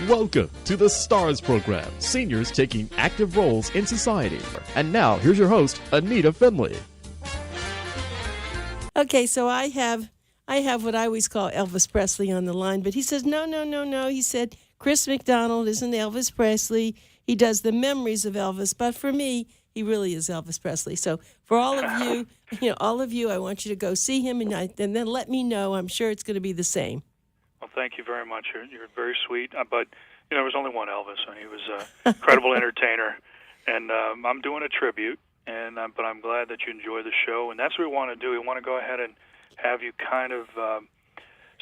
Welcome to the STARS program, seniors taking active roles in society. And now, here's your host, ANITA FINLEY. Okay, so I have what I always call Elvis Presley on the line, but he says, no. He said, Chris MacDonald isn't Elvis Presley. He does the memories of Elvis, but for me, he really is Elvis Presley. So for all of you, I want you to go see him and then let me know. I'm sure it's going to be the same. Well, thank you very much. You're very sweet. But, there was only one Elvis, and he was an incredible entertainer. And I'm doing a tribute, but I'm glad that you enjoy the show. And that's what we want to do. We want to go ahead and have you kind of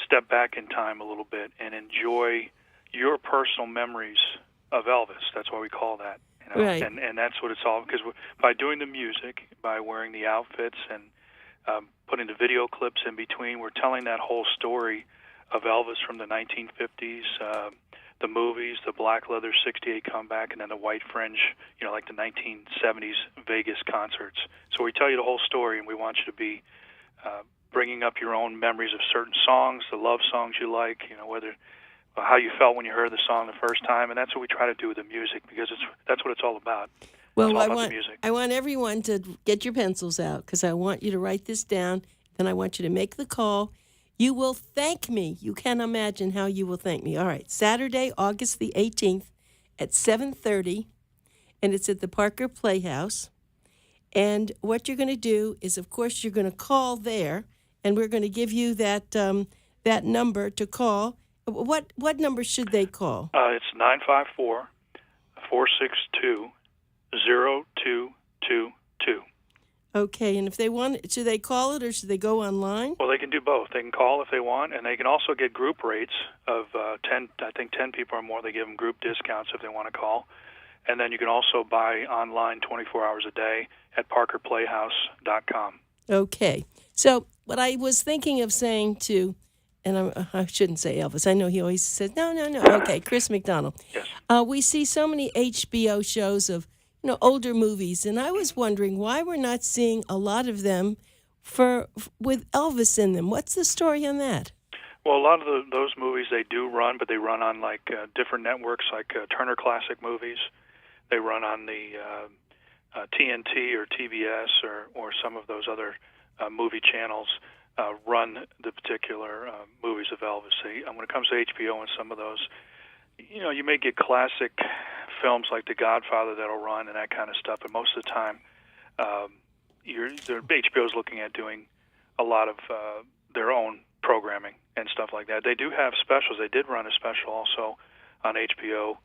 step back in time a little bit and enjoy your personal memories of Elvis. That's why we call that. Right. And that's what it's all, because by doing the music, by wearing the outfits and putting the video clips in between, we're telling that whole story of Elvis from the 1950s, the movies, the black leather 68 comeback, and then the white fringe, like the 1970s Vegas concerts. So we tell you the whole story, and we want you to be bringing up your own memories of certain songs, the love songs you like, whether how you felt when you heard the song the first time, and that's what we try to do with the music, because that's what it's all about. Well, I want everyone to get your pencils out, because I want you to write this down, then I want you to make the call. You will thank me. You can't imagine how you will thank me. All right, Saturday, August the 18th at 7:30, and it's at the Parker Playhouse. And what you're going to do is, of course, you're going to call there, and we're going to give you that number to call. What number should they call? It's 954-462-0222. Okay, and if they want, should they call it or should they go online? Well, they can do both. They can call if they want, and they can also get group rates of 10. I think 10 people or more. They give them group discounts if they want to call. And then you can also buy online 24 hours a day at parkerplayhouse.com. Okay. So what I was thinking of saying to, and I shouldn't say Elvis. I know he always says, no. Okay, Chris MacDonald. Yes. We see so many HBO shows of, older movies, and I was wondering why we're not seeing a lot of them with Elvis in them. What's the story on that? Well, a lot of those movies they do run, but they run on different networks, like Turner Classic Movies. They run on the TNT or TBS or some of those other movie channels run the particular movies of Elvis. When it comes to HBO and some of those, you may get classic films like The Godfather that'll run and that kind of stuff, but most of the time, HBO's looking at doing a lot of their own programming and stuff like that. They do have specials. They did run a special also on HBO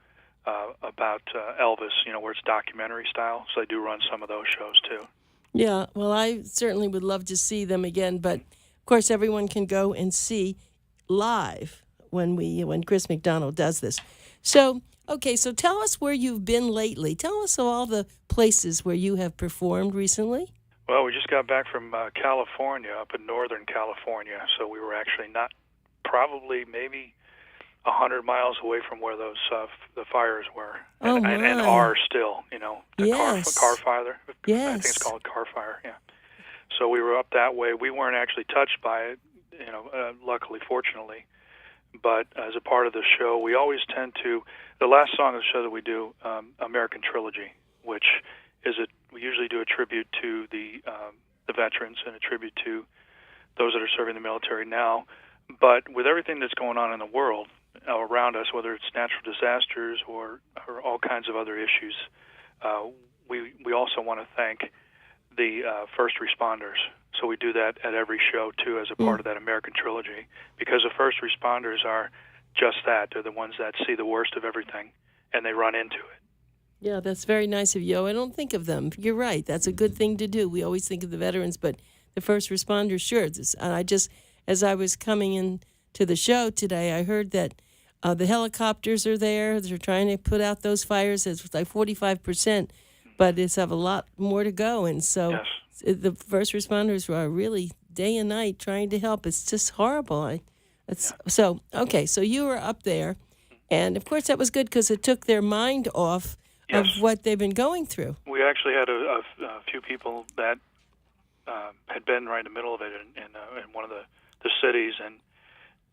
about Elvis, where it's documentary style. So they do run some of those shows too. Yeah, well, I certainly would love to see them again, but of course, everyone can go and see live when Chris MacDonald does this. So, okay, so tell us where you've been lately. Tell us of all the places where you have performed recently. Well, we just got back from California, up in Northern California, so we were actually maybe 100 miles away from where those the fires were, and are still, Yes. car fire. Yes. I think it's called car fire, yeah. So we were up that way. We weren't actually touched by it, luckily, fortunately. But as a part of the show, we always tend to, the last song of the show that we do, American Trilogy, which is we usually do a tribute to the veterans and a tribute to those that are serving the military now. But with everything that's going on in the world around us, whether it's natural disasters or all kinds of other issues, we also want to thank the first responders. So we do that at every show, too, as a part of that American Trilogy, because the first responders are just that. They're the ones that see the worst of everything, and they run into it. Yeah, that's very nice of you. I don't think of them. You're right. That's a good thing to do. We always think of the veterans, but the first responders, sure. As I was coming in to the show today, I heard that the helicopters are there. They're trying to put out those fires. It's like 45%, but it's have a lot more to go. And so Yes. The first responders are really day and night trying to help. It's just horrible. So you were up there, and of course that was good because it took their mind off of what they've been going through. We actually had a few people that had been right in the middle of it in one of the cities, and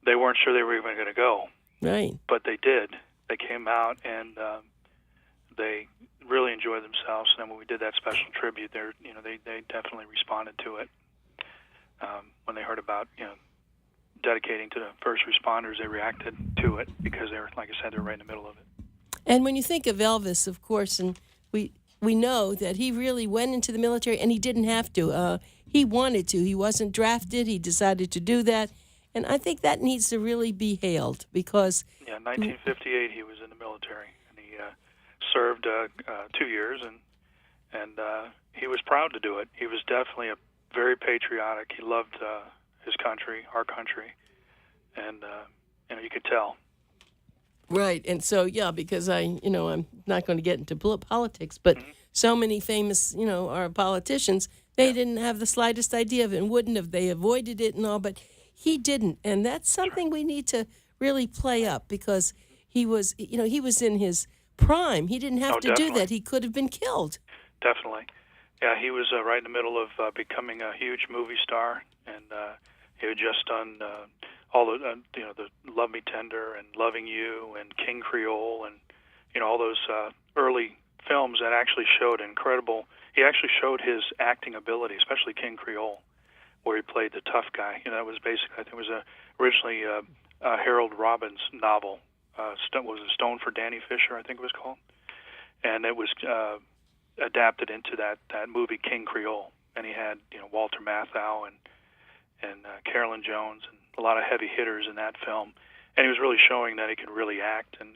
they weren't sure they were even going to go. Right. But they did, they came out and they really enjoyed themselves. And then when we did that special tribute, they definitely responded to it. When they heard about dedicating to the first responders, they reacted to it because they were, like I said, they're right in the middle of it. And when you think of Elvis, of course, and we know that he really went into the military, and he didn't have to. He wanted to. He wasn't drafted. He decided to do that. And I think that needs to really be hailed because... Yeah, 1958 he was in the military, and he served 2 years, and he was proud to do it. He was definitely very patriotic. He loved his country, our country, and you could tell. Right, and so because I'm not going to get into politics, but so many famous our politicians, they didn't have the slightest idea of it and wouldn't have. They avoided it and all, but he didn't, and that's something we need to really play up because he was in his prime. He didn't have to do that. He could have been killed. Definitely, yeah. He was right in the middle of becoming a huge movie star, and he had just done all the the Love Me Tender and Loving You and King Creole and all those early films that actually showed incredible. He actually showed his acting ability, especially King Creole, where he played the tough guy. That was basically, I think it was originally Harold Robbins' novel. Was it Stone for Danny Fisher, I think it was called, and it was adapted into that movie King Creole. And he had Walter Matthau and Carolyn Jones and a lot of heavy hitters in that film, and he was really showing that he could really act and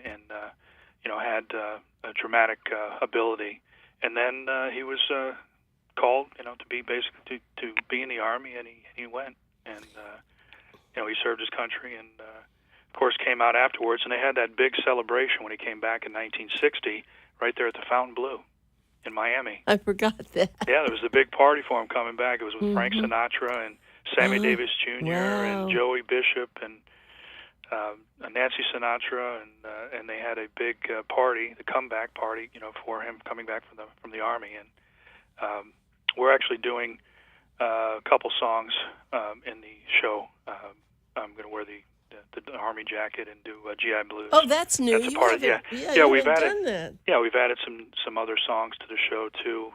had a dramatic ability. And then he was called, to be basically to be in the Army, and he went, and he served his country, and of course came out afterwards. And they had that big celebration when he came back in 1960, right there at the Fontainebleau in Miami. I forgot that. Yeah, there was a big party for him coming back. It was with Frank Sinatra and Sammy Davis Jr. Wow. and Joey Bishop and Nancy Sinatra, and they had a big party, the comeback party, for him coming back from the Army. And we're actually doing a couple songs in the show. I'm going to wear the Army jacket and do GI Blues. Oh, that's new. That's a part of it. Yeah, we've added done that. Yeah, we've added some other songs to the show too.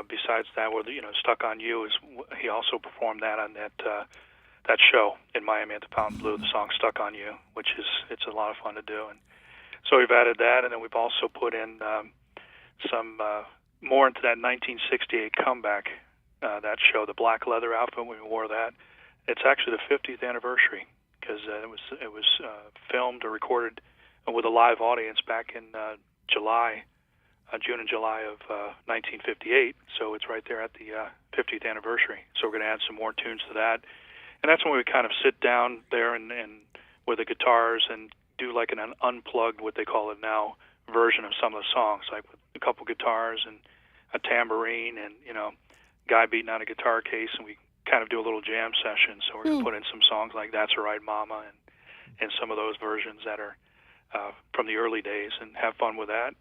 Besides that, where "Stuck on You" is, he also performed that on that show in Miami at the Fontainebleau. The song "Stuck on You," which it's a lot of fun to do, and so we've added that, and then we've also put in some more into that 1968 comeback. That show, the black leather outfit, we wore that. It's actually the 50th anniversary because it was filmed or recorded with a live audience back in June and July of 1958. So it's right there at the 50th anniversary. So we're going to add some more tunes to that, and that's when we kind of sit down there and with the guitars and do like an unplugged, what they call it now, version of some of the songs, like with a couple guitars and a tambourine and guy beating on a guitar case, and we kind of do a little jam session. So we're going to put in some songs like "That's All Right, Mama" and some of those versions that are from the early days, and have fun with that.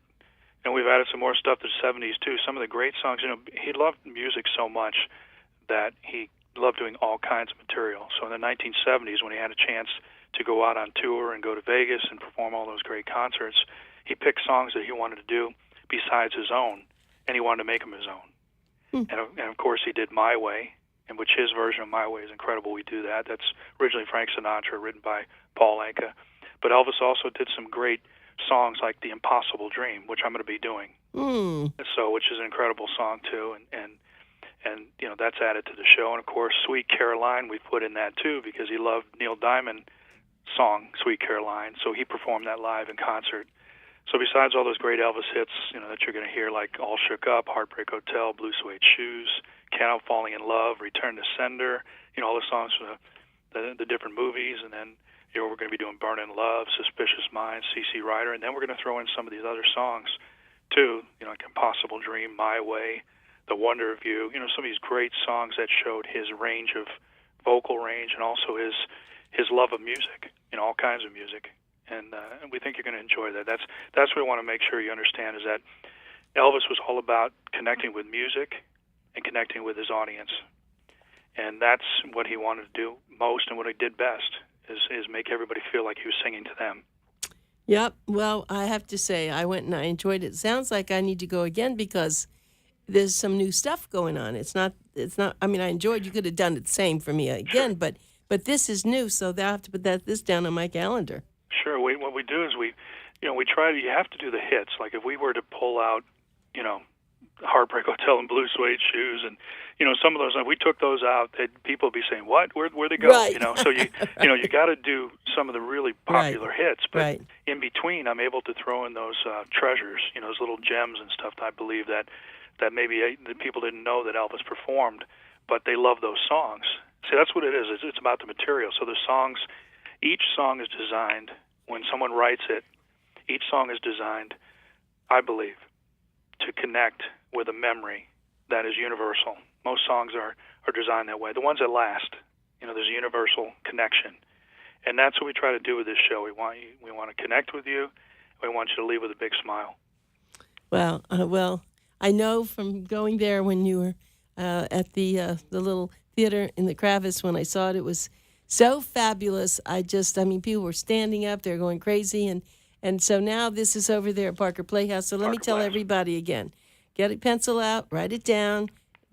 And we've added some more stuff to the 70s too. Some of the great songs. He loved music so much that he loved doing all kinds of material. So in the 1970s, when he had a chance to go out on tour and go to Vegas and perform all those great concerts, he picked songs that he wanted to do besides his own, and he wanted to make them his own. And of course, he did "My Way," in which his version of "My Way" is incredible. We do that. That's originally Frank Sinatra, written by Paul Anka. But Elvis also did some great songs like "The Impossible Dream," which I'm going to be doing. So, which is an incredible song too, and that's added to the show. And of course, "Sweet Caroline" we put in that too because he loved Neil Diamond's song "Sweet Caroline," so he performed that live in concert. So besides all those great Elvis hits, that you're going to hear, like "All Shook Up," "Heartbreak Hotel," "Blue Suede Shoes," "Can't Help Falling in Love," "Return to Sender," all the songs from the different movies, and then we're going to be doing "Burnin' Love," "Suspicious Minds," "C.C. Rider," and then we're going to throw in some of these other songs too, like "Impossible Dream," "My Way," "The Wonder of You," some of these great songs that showed his range of vocal range and also his love of music, all kinds of music. And we think you're going to enjoy that. That's what we want to make sure you understand, is that Elvis was all about connecting with music and connecting with his audience. And that's what he wanted to do most, and what he did best is make everybody feel like he was singing to them. Yep. Well, I have to say, I went and I enjoyed it. Sounds like I need to go again because there's some new stuff going on. It's not, I mean, I enjoyed, you could have done it the same for me again, but this is new, so I'll have to put this down on my calendar. Sure. What we do is we try to, you have to do the hits. Like if we were to pull out, Heartbreak Hotel and Blue Suede Shoes, and some of those, if we took those out, people would be saying, "What? Where'd they go?" Right. So you got to do some of the really popular hits, but right. in between, I'm able to throw in those treasures, those little gems and stuff that I believe that maybe the people didn't know that Elvis performed, but they love those songs. See, that's what it is. It's about the material. So the songs, each song is designed, when someone writes it, each song is designed, I believe, to connect with a memory that is universal. Most songs are designed that way. The ones that last, there's a universal connection. And that's what we try to do with this show. We want to connect with you. We want you to leave with a big smile. Well, I know from going there when you were at the little theater in the Kravis, when I saw it, it was so fabulous. People were standing up, they're going crazy, and so now this is over there at Parker Playhouse. So let me tell everybody again. Get a pencil out, write it down,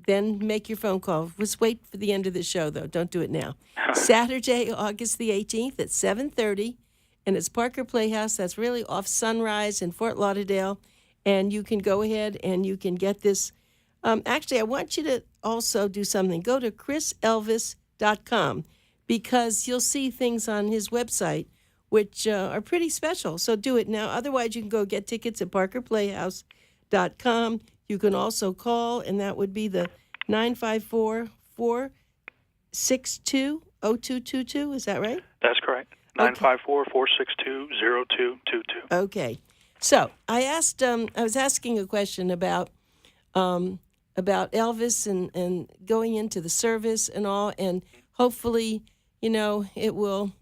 then make your phone call. Just wait for the end of the show, though. Don't do it now. Saturday, August the 18th at 7:30, and it's Parker Playhouse. That's really off Sunrise in Fort Lauderdale. And you can go ahead and you can get this. Actually, I want you to also do something. Go to chriselvis.com because you'll see things on his website which are pretty special. So do it now. Otherwise, you can go get tickets at parkerplayhouse.com. You can also call, and that would be the 954-462-0222. Is that right? That's correct. 954-462-0222. Okay. So I was asking a question about Elvis and going into the service and all, and hopefully, it will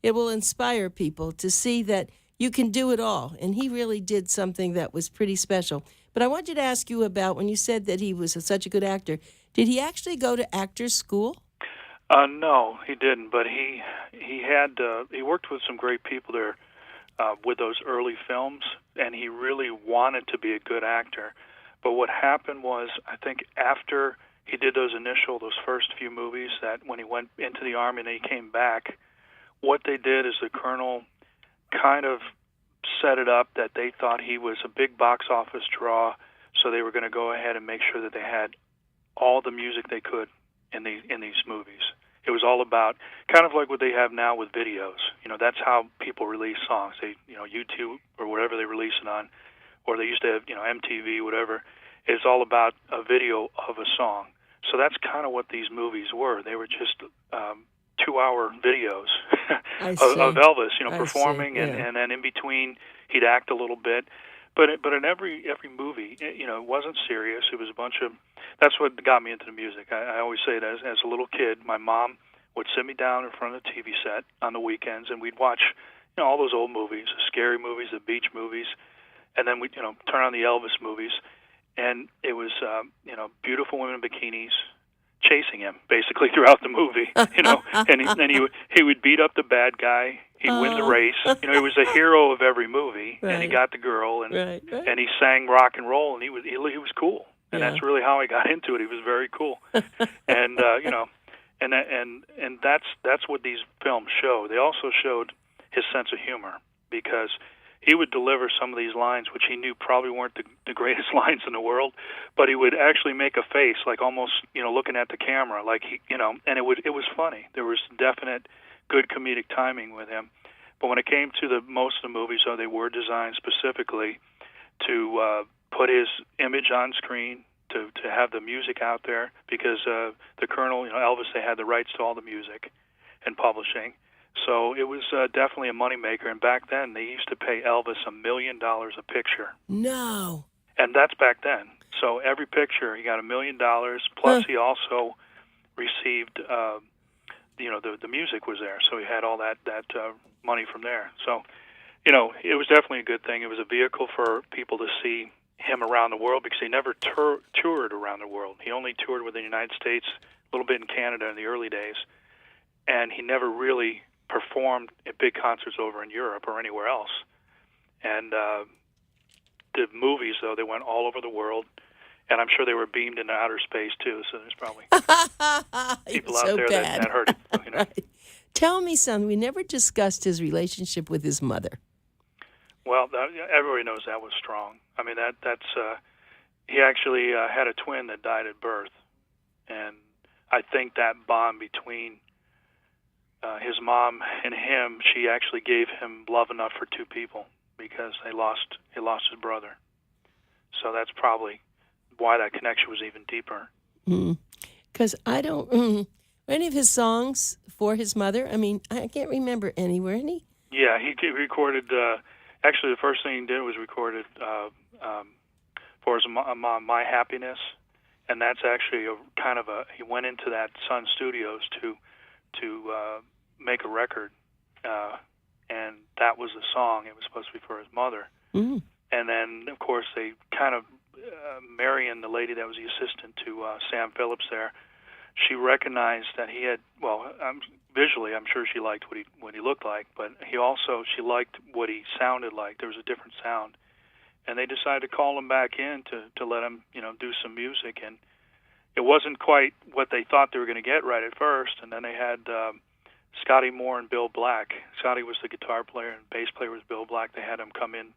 inspire people to see that you can do it all. And he really did something that was pretty special. But I wanted to ask you about when you said that he was such a good actor. Did he actually go to actor's school? No, he didn't. But he worked with some great people there with those early films, and he really wanted to be a good actor. But what happened was, I think after he did those first few movies, that when he went into the Army and then he came back, what they did is the Colonel kind of set it up that they thought he was a big box office draw, so they were going to go ahead and make sure that they had all the music they could in these movies. It was all about kind of like what they have now with videos. That's how people release songs. They, YouTube or whatever they release it on, or they used to have, MTV, whatever. It's all about a video of a song. So that's kind of what these movies were. They were just 2-hour videos of Elvis, performing, and then in between he'd act a little bit. But in every movie, it wasn't serious. It was a bunch of. That's what got me into the music. I always say it as a little kid, my mom would sit me down in front of the TV set on the weekends, and we'd watch, all those old movies, the scary movies, the beach movies, and then we'd, turn on the Elvis movies, and it was, beautiful women in bikinis chasing him basically throughout the movie, and then he would beat up the bad guy. He'd win the race. He was the hero of every movie, and he got the girl, and and he sang rock and roll, and he was cool, and that's really how I got into it. He was very cool, and and that's what these films show. They also showed his sense of humor, because he would deliver some of these lines, which he knew probably weren't the greatest lines in the world, but he would actually make a face, like almost, looking at the camera, like and it was funny. There was definite good comedic timing with him. But when it came to most of the movies, they were designed specifically to put his image on screen, to have the music out there, because the Colonel, Elvis, they had the rights to all the music and publishing. So it was definitely a moneymaker. And back then, they used to pay Elvis $1 million a picture. No. And that's back then. So every picture, he got $1 million. Plus, he also received, the music was there. So he had all that money from there. So, it was definitely a good thing. It was a vehicle for people to see him around the world, because he never toured around the world. He only toured within the United States, a little bit in Canada in the early days. And he never really performed at big concerts over in Europe or anywhere else. And the movies, though, they went all over the world, and I'm sure they were beamed into outer space too. So there's probably people out there that heard it. You know? Right. Tell me something. We never discussed his relationship with his mother. Well, everybody knows that was strong. I mean, that's he actually had a twin that died at birth, and I think that bond between his mom and him, she actually gave him love enough for two people because he lost his brother. So that's probably why that connection was even deeper. Because I don't any of his songs for his mother. I mean, I can't remember anywhere. Any? Yeah, he recorded. Actually, the first thing he did was recorded for his mom, "My Happiness," and that's actually he went into that Sun Studios to make a record, and that was the song. It was supposed to be for his mother. And then, of course, they kind of Marion, the lady that was the assistant to Sam Phillips there, she recognized that he had, visually, I'm sure she liked what he looked like, but she liked what he sounded like. There was a different sound. And they decided to call him back in to let him, do some music. And it wasn't quite what they thought they were going to get right at first. And then they had Scotty Moore and Bill Black. Scotty was the guitar player and bass player was Bill Black. They had them come in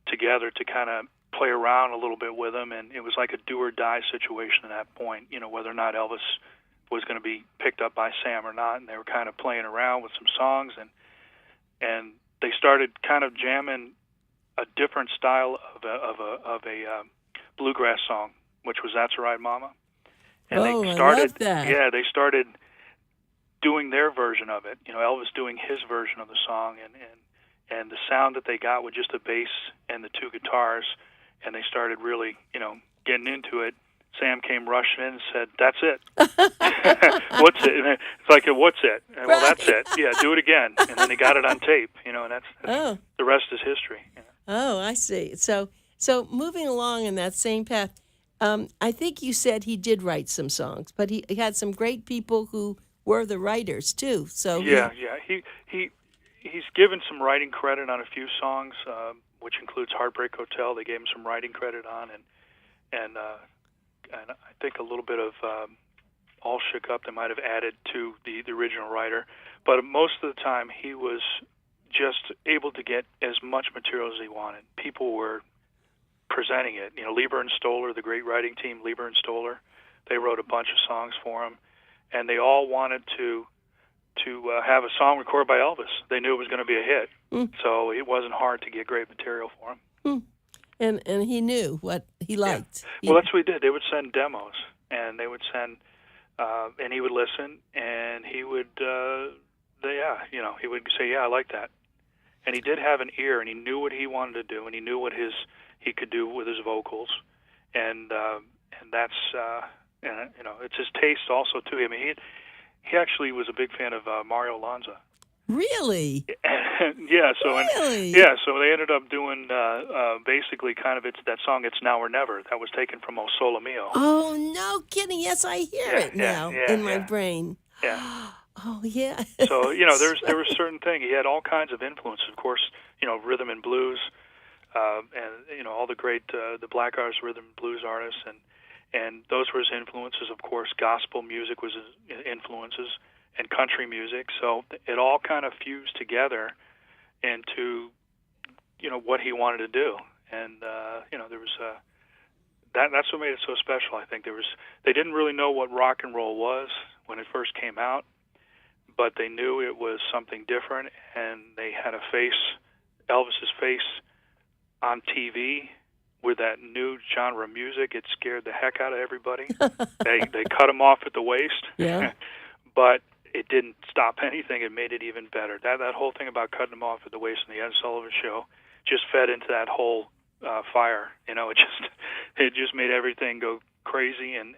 together to kind of play around a little bit with him, and it was like a do-or-die situation at that point, whether or not Elvis was going to be picked up by Sam or not, and they were kind of playing around with some songs, and they started kind of jamming a different style of a bluegrass song, which was "That's All Right, Mama." And I love that. Yeah, they started doing their version of it. Elvis doing his version of the song, and the sound that they got with just the bass and the two guitars, and they started really, getting into it. Sam came rushing in and said, "That's it." What's it? And it's like, "What's it?" And, well, that's it. Yeah, do it again. And then they got it on tape, and that's the rest is history. Oh, I see. So moving along in that same path, I think you said he did write some songs, but he had some great people who were the writers too. So he's given some writing credit on a few songs, which includes "Heartbreak Hotel." They gave him some writing credit on, and I think a little bit of "All Shook Up" they might have added to the original writer. But most of the time, he was just able to get as much material as he wanted. People were presenting it. Lieber and Stoller, the great writing team, Lieber and Stoller, they wrote a bunch of songs for him, and they all wanted to have a song recorded by Elvis. They knew it was going to be a hit, so it wasn't hard to get great material for him. And he knew what he liked. Yeah. Well, that's what he did. They would send demos, and they would send, and he would listen, and he would, he would say, "Yeah, I like that." And he did have an ear, and he knew what he wanted to do, and he knew what he could do with his vocals, and that's, it's his taste also too. I mean, he actually was a big fan of Mario Lanza. Really? Yeah. So so they ended up doing basically kind of that song "It's Now or Never" that was taken from "O Sole Mio." Oh, no kidding! Yes, I hear it now in my brain. Yeah. Oh, yeah. So there were certain things. He had all kinds of influences, of course. Rhythm and blues, and all the great the black artists, rhythm and blues artists, and those were his influences. Of course, gospel music was his influences, and country music. So it all kind of fused together into what he wanted to do. And there was that's what made it so special. I think they didn't really know what rock and roll was when it first came out, but they knew it was something different, and they had Elvis's face on TV with that new genre of music. It scared the heck out of everybody. They cut him off at the waist. Yeah. But it didn't stop anything. It made it even better. That whole thing about cutting him off at the waist in the Ed Sullivan Show just fed into that whole fire. It just made everything go crazy. And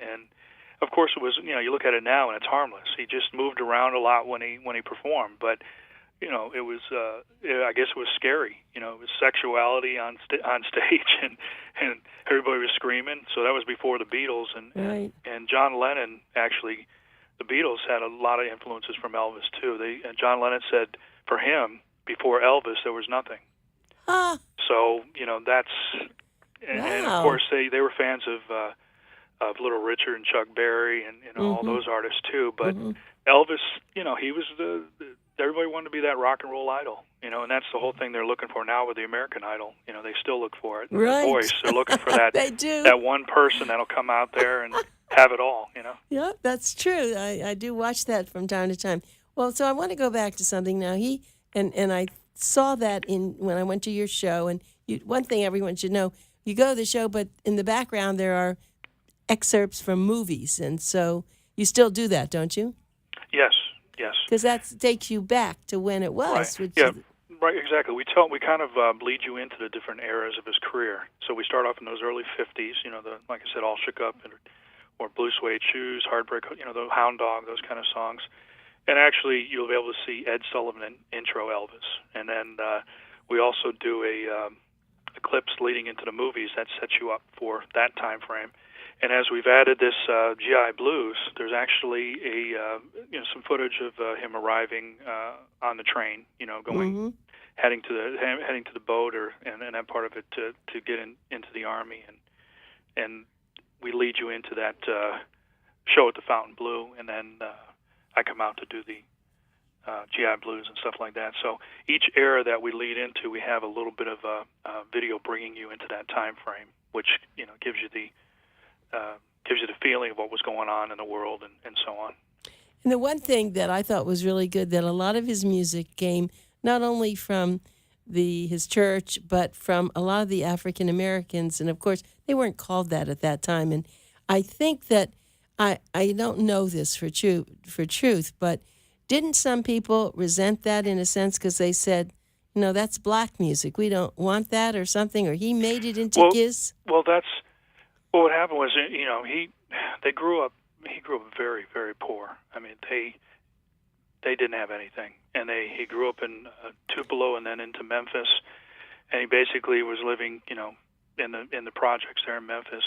of course it was. You look at it now and it's harmless. He just moved around a lot when he performed, but it was. I guess it was scary. It was sexuality on stage, and everybody was screaming. So that was before the Beatles, and John Lennon actually. The Beatles had a lot of influences from Elvis too. John Lennon said for him, before Elvis, there was nothing. So that's and of Wow. course they were fans of Little Richard and Chuck Berry and all those artists too. But Elvis, he was everybody wanted to be that rock and roll idol, and that's the whole thing they're looking for now with the American Idol. They still look for it. Right. The voice, they're looking for that. They do. That one person that'll come out there and have it all. Yeah, that's true. I do watch that from time to time. Well, so I want to go back to something now. And I saw that when I went to your show. And one thing everyone should know: you go to the show, but in the background there are excerpts from movies, and so you still do that, don't you? Yes. Because that takes you back to when it was. Right. Right, exactly. We kind of bleed you into the different eras of his career. So we start off in those early 50s, like I said, All Shook Up, or Blue Suede Shoes, Heartbreak, the Hound Dog, those kind of songs. And actually, you'll be able to see Ed Sullivan intro Elvis. And then we also do a clips leading into the movies that sets you up for that time frame. And as we've added this GI Blues, there's actually some footage of him arriving on the train, going heading to the boat and that part of it to get into the Army, and we lead you into that show at the Fontainebleau, and then I come out to do the GI Blues and stuff like that. So each era that we lead into, we have a little bit of a video bringing you into that time frame, which gives you the feeling of what was going on in the world and so on. And the one thing that I thought was really good, that a lot of his music came not only from his church, but from a lot of the African Americans. And of course, they weren't called that at that time. And I think that I don't know this for truth, but didn't some people resent that in a sense because they said, that's black music. We don't want that or something, or he made it into his? Well, that's what happened was, he grew up very, very poor. I mean, they didn't have anything, and he grew up in Tupelo and then into Memphis, and he basically was living, in the projects there in Memphis.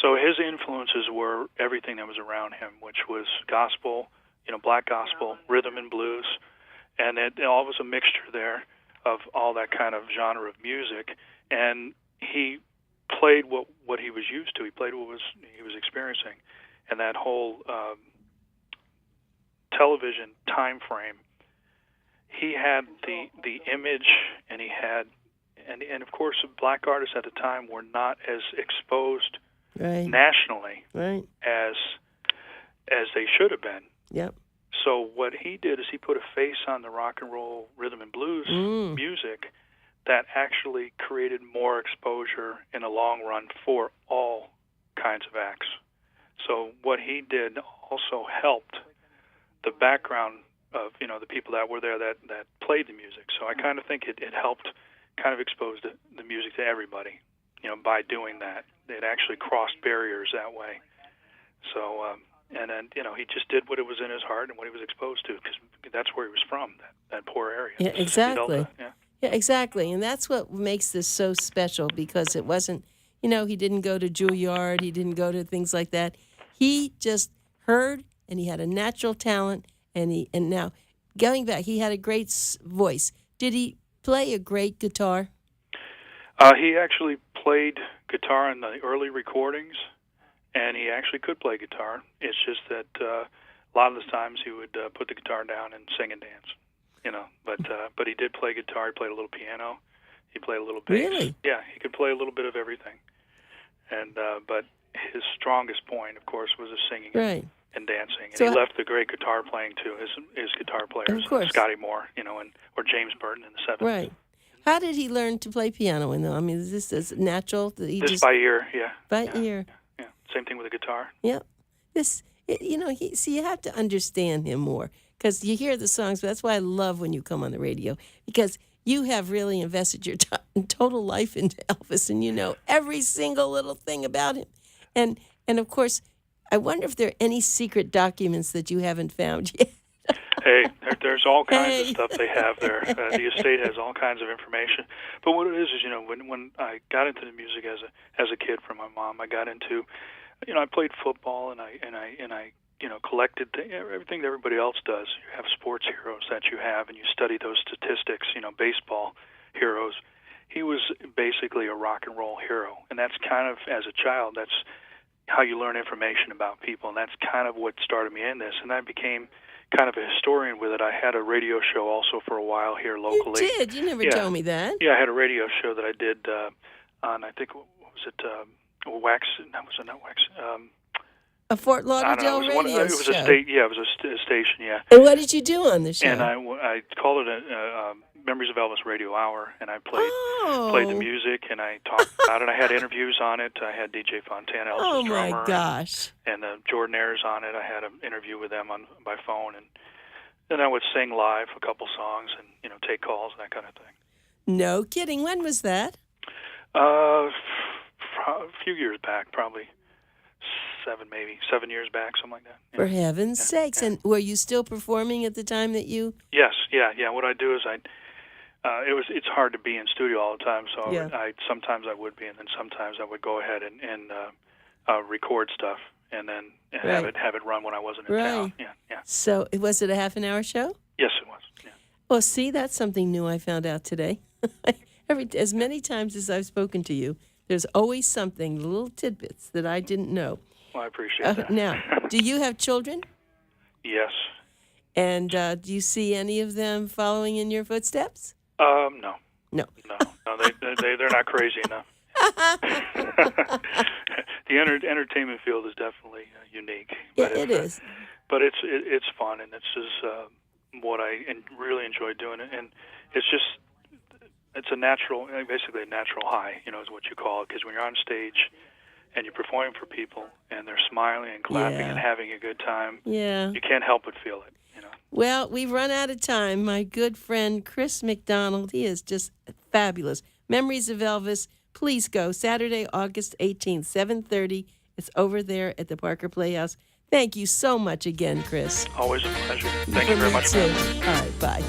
So his influences were everything that was around him, which was gospel, black gospel, rhythm and blues, and it all was a mixture there of all that kind of genre of music, and he played what he was used to. He played what he was experiencing, and that whole television time frame. He had the image, and he had, and of course, black artists at the time were not as exposed nationally as they should have been. Yep. So what he did is he put a face on the rock and roll, rhythm and blues music that actually created more exposure in the long run for all kinds of acts. So what he did also helped the background of the people that were there that played the music. So I kind of think it helped kind of expose the music to everybody, by doing that. It actually crossed barriers that way. So and then he just did what it was in his heart and what he was exposed to, because that's where he was from, that poor area. Yeah, exactly. Yeah. Yeah, exactly. And that's what makes this so special, because it wasn't, he didn't go to Juilliard, he didn't go to things like that. He just heard, and he had a natural talent, and now, going back, he had a great voice. Did he play a great guitar? He actually played guitar in the early recordings, and he actually could play guitar. It's just that a lot of the times he would put the guitar down and sing and dance. But he did play guitar. He played a little piano. He played a little bass. Really? Yeah, he could play a little bit of everything. And but his strongest point, of course, was his singing and dancing. And he left the great guitar playing to his guitar players, Scotty Moore, or James Burton in the 70s. Right. How did he learn to play piano? I mean, is this natural? Just by ear, yeah. By ear. Yeah. Same thing with the guitar. Yeah. You have to understand him more, because you hear the songs. But that's why I love when you come on the radio, because you have really invested your total life into Elvis, and you know every single little thing about him. And of course, I wonder if there are any secret documents that you haven't found yet. Hey, there's all kinds of stuff they have there. The estate has all kinds of information. But what it is, when I got into the music as a kid from my mom, I got into, I played football and I collected everything that everybody else does. You have sports heroes that you have, and you study those statistics. Baseball heroes, he was basically a rock and roll hero, and that's kind of, as a child, that's how you learn information about people, and that's kind of what started me in this. And I became kind of a historian with it. I had a radio show also for a while here locally. You did? You never told me that. Yeah, I had a radio show that I did on, I think, what was it, Wax? That was not Wax. A Fort Lauderdale radio show. It was a station, yeah. And what did you do on the show? And I called it a Memories of Elvis Radio Hour, and I played the music, and I talked about it. I had interviews on it. I had DJ Fontana, Elvis's drummer. Oh, my gosh. And Jordanaires on it. I had an interview with them by phone, and then I would sing live a couple songs and, take calls, that kind of thing. No kidding. When was that? A few years back, probably 7 years back, something like that. Yeah. For heaven's sakes. Yeah. And were you still performing at the time that you... Yes, yeah. What I do is it's hard to be in studio all the time, so sometimes I would be, and then sometimes I would go ahead and record stuff and then have it run when I wasn't in town. Yeah. So was it a half-an-hour show? Yes, it was. Yeah. Well, see, that's something new I found out today. As many times as I've spoken to you, there's always something, little tidbits that I didn't know. Well, I appreciate that. Now, do you have children? Yes. And do you see any of them following in your footsteps? No. No. They're not crazy enough. The entertainment field is definitely unique. But it is. But it's fun, and it's just what I really enjoy doing it, and it's basically a natural high, is what you call it, because when you're on stage and you're performing for people and they're smiling and clapping and having a good time, you can't help but feel it. Well, we've run out of time. My good friend Chris MacDonald, he is just fabulous. Memories of Elvis, please go. Saturday, August 18th, 7:30. It's over there at the Parker Playhouse. Thank you so much again, Chris. Always a pleasure. Thank you very much. All right, bye.